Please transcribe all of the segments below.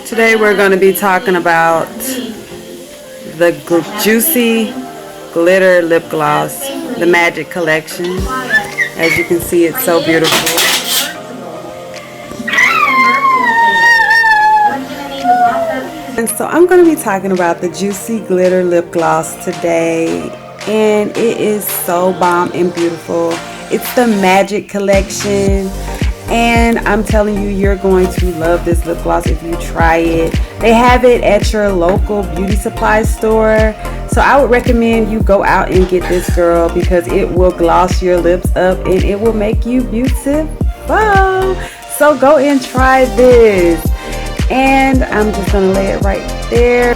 Today we're going to be talking about the Juicy Glitter Lip Gloss, the Magic Collection. As you can see, it's so beautiful. And so I'm going to be talking about the Juicy Glitter Lip Gloss today. And it is so bomb and beautiful. It's the Magic Collection. And I'm telling you, you're going to love this lip gloss if you try it. They have it at your local beauty supply store. So I would recommend you go out and get this, girl, because it will gloss your lips up and it will make you beautiful. So go and try this. And I'm just going to lay it right there.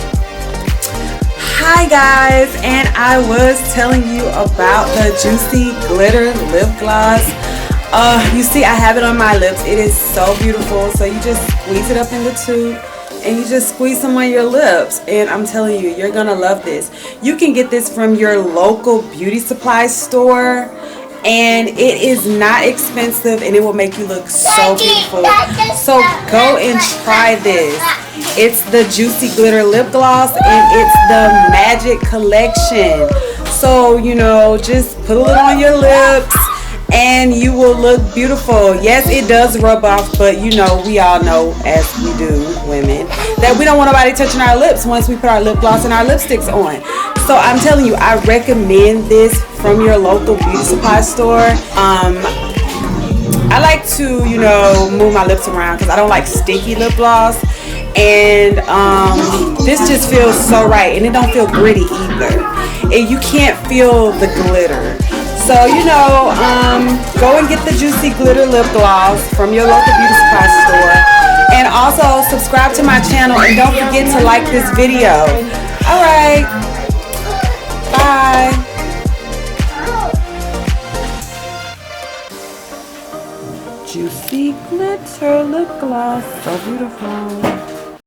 Hi guys, and I was telling you about the Juicy Glitter Lip Gloss. You see I have it on my lips. It is so beautiful. So you just squeeze it up in the tube and you just squeeze some on your lips, and I'm telling you, you're gonna love this. You can get this from your local beauty supply store, and it is not expensive and it will make you look so beautiful. So go and try this. It's the Juicy Glitter Lip Gloss and it's the Magic Collection. So, you know, just put a little on your lips and you will look beautiful. Yes, it does rub off, but you know, we all know, as we do, women, that we don't want nobody touching our lips once we put our lip gloss and our lipsticks on. So I'm telling you, I recommend this from your local beauty supply store. I like to, you know, move my lips around because I don't like sticky lip gloss. And this just feels so right, and it don't feel gritty either. And you can't feel the glitter. So, you know, go and get the Juicy Glitter Lip Gloss from your local beauty supply store. And also subscribe to my channel and don't forget to like this video. Alright. Bye. Juicy Glitter Lip Gloss. So beautiful.